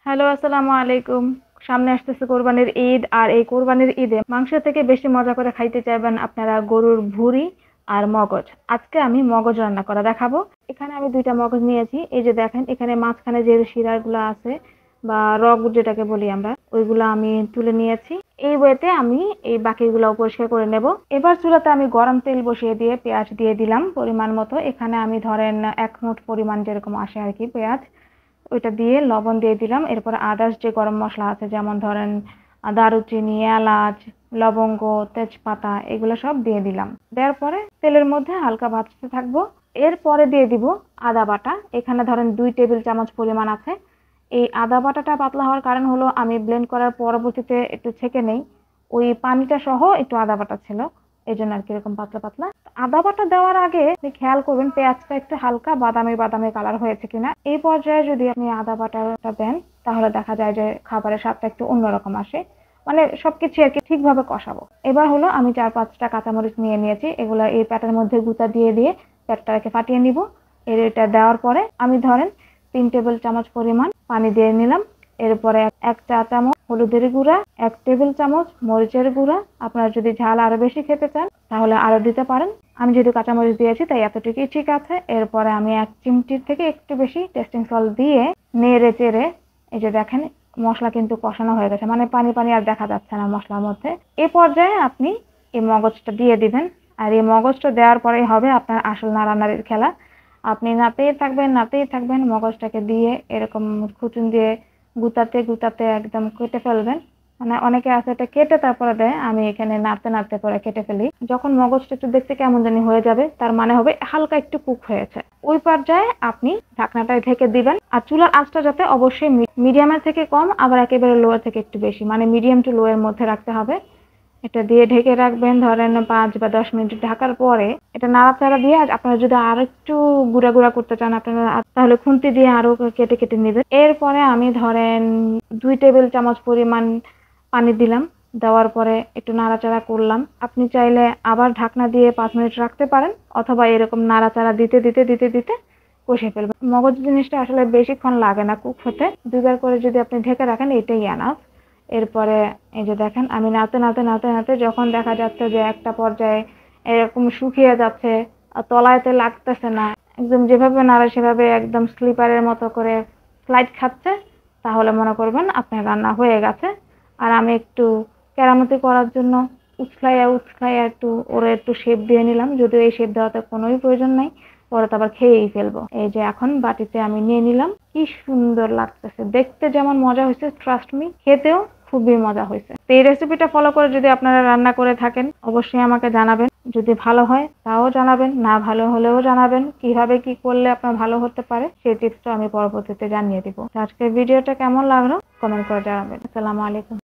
Hello, আসসালামু আলাইকুম। সামনে আসতেছে কোরবানির ঈদ। আর এই কোরবানির ঈদে মাংস থেকে বেশি মজা করে খাইতে চাইবেন আপনারা গরুর ভুঁড়ি আর মগজ। আজকে আমি মগজ রান্না করা দেখাবো। এখানে আমি ২টা মগজ নিয়েছি। এই যে দেখেন, এখানে মাঝখানে যে শিরাগুলো আছে বা রগ যেটাকে বলি আমরা, ওইগুলো আমি তুলে নিয়েছি। এই ওয়েতে আমি এই বাকিগুলো পরিষ্কার করে নেব। এবার চুলাতে আমি গরম তেল বসিয়ে দিয়ে পেঁয়াজ দিয়ে দিলাম পরিমাণ মতো। এখানে আমি ধরেন ১ মুঠ পরিমাণ যেরকম আসে আর কি পেঁয়াজ, ওইটা দিয়ে লবণ দিয়ে দিলাম। এরপর আদার্স যে গরম মশলা আছে, যেমন ধরেন দারুচিনি, এলাচ, লবঙ্গ, তেজপাতা, এগুলো সব দিয়ে দিলাম। দেওয়ার পরে তেলের মধ্যে হালকা ভাজতে থাকবো। এরপরে দিয়ে দিব আদা বাটা। এখানে ধরেন ২ টেবিল চামচ পরিমাণ আছে। এই আদা বাটাটা পাতলা হওয়ার কারণ হলো আমি ব্লেন্ড করার পরবর্তীতে একটু ছেঁকে নেই, ওই পানিটা সহ একটু আদা বাটা ছিল, এই জন্য আর কি এরকম পাতলা পাতলা। আদা বাটা দেওয়ার আগে আপনি খেয়াল করবেন পেঁয়াজটা একটু হালকা বাদামি বাদামি কালার হয়েছে কিনা। এই পর্যায়ে যদি আপনি আদা বাটাটা দেন তাহলে দেখা যায় যে খাবারের স্বাদটা একটু অন্যরকম আসে। মানে সবকিছু আর কি ঠিকভাবে কষাবো। এবার হলো আমি ৪-৫টা কাঁচামরিচ নিয়ে নিয়েছি, এগুলা এই প্যাটের মধ্যে গুঁতা দিয়ে দিয়ে প্যাটটাকে ফাটিয়ে নিব। এটা দেওয়ার পরে আমি ধরেন ৩ টেবিল চামচ পরিমাণ পানি দিয়ে নিলাম। এরপরে ১ চা চামচ হলুদের গুঁড়া, ১ টেবিল চামচ মরিচের গুঁড়া। আপনারা যদি ঝাল আরো বেশি খেতে চান তাহলে আরো দিতে পারেন। আমি যেহেতু কাঁচামরিচ দিয়েছি তাই এতটুকুই ঠিক আছে। এরপরে আমি ১ চিমটির থেকে একটু বেশি টেস্টিং সল্ট দিয়ে নেড়ে চেড়ে, এই যে দেখেন মশলা কিন্তু কষানো হয়ে গেছে, মানে পানি পানি আর দেখা যাচ্ছে না মশলার মধ্যে। এ পর্যায়ে আপনি এই মগজটা দিয়ে দিবেন। আর এই মগজটা দেওয়ার পরেই হবে আপনার আসল নাড়ানাড়ির খেলা। আপনি নাড়তেই থাকবেন নাড়তেই থাকবেন, মগজটাকে দিয়ে এরকম খুঁচুন দিয়ে গুতাতে গুতাতে একদম কেটে ফেলবেন। মানে অনেকে আছে এটা কেটে তারপরে দেয়, আমি এখানে নাড়তে নাড়তে করে কেটে ফেলি। যখন মগজটা একটু দেখতে কেমন জানি হয়ে যাবে, তার মানে হবে হালকা একটু কুক হয়েছে। ওই পর্যায়ে আপনি ঢাকনাটা ঢেকে দিবেন। আর চুলার আঁচটা যাতে অবশ্যই মিডিয়ামের থেকে কম, আবার একেবারে লোয়ার থেকে একটু বেশি, মানে মিডিয়াম টু লো এর মধ্যে রাখতে হবে। এটা দিয়ে ঢেকে রাখবেন ধরেন ৫ বা ১০ মিনিট। ঢাকার পরে এটা নাড়াচাড়া দিয়ে, আপনারা যদি আরো একটু গুঁড়া গুঁড়া করতে চান আপনারা তাহলে খুন্তি দিয়ে আরো কেটে কেটে নেবেন। এরপরে আমি ধরেন ২ টেবিল চামচ পরিমাণ পানি দিলাম। দেওয়ার পরে একটু নাড়াচাড়া করলাম। আপনি চাইলে আবার ঢাকনা দিয়ে ৫ মিনিট রাখতে পারেন, অথবা এরকম নাড়াচাড়া দিতে দিতে দিতে দিতে কষে ফেলবেন। মগজ জিনিসটা আসলে বেশিক্ষণ লাগে না কুক হতে, ২ বার করে যদি আপনি ঢেকে রাখেন এটাই এনাফ। এরপরে এই যে দেখেন আমি নাড়তে নাড়তে নাড়তে নাড়তে যখন দেখা যাচ্ছে যে একটা পর্যায়ে এরকম শুকিয়ে যাচ্ছে আর তলায়তে লাগতেছে না, একদম যেভাবে নাড়ে সেভাবে একদম স্লিপারের মতো করে ফ্লাইট খাচ্ছে, তাহলে মনে করবেন আপনার রান্না হয়ে গেছে। আর আমি একটু কেরামতি করার জন্য উৎসাইয়া উৎসাইয়া একটু ওরে একটু শেপ দিয়ে নিলাম, যদিও এই শেপ দেওয়াতে কোনোই প্রয়োজন নাই, পরে তো আবার খেয়েই ফেলবো। এই যে এখন বাটিতে আমি নিয়ে নিলাম। কি সুন্দর লাগতেছে দেখতে, যেমন মজা হয়েছে ট্রাস্ট মি, খেতেও খুবই মজা হয়েছে। তো এই রেসিপিটা ফলো করে যদি আপনারা রান্না করে থাকেন অবশ্যই আমাকে জানাবেন। যদি ভালো হয় তাও জানাবেন, না ভালো হলেও জানাবেন। কিভাবে কি করলে আপনার ভালো হতে পারে সেই টিপসটা আমি পরবর্তীতে জানিয়ে দিব। আজকের ভিডিওটা কেমন লাগলো কমেন্ট করে জানাবেন। আসসালামু আলাইকুম।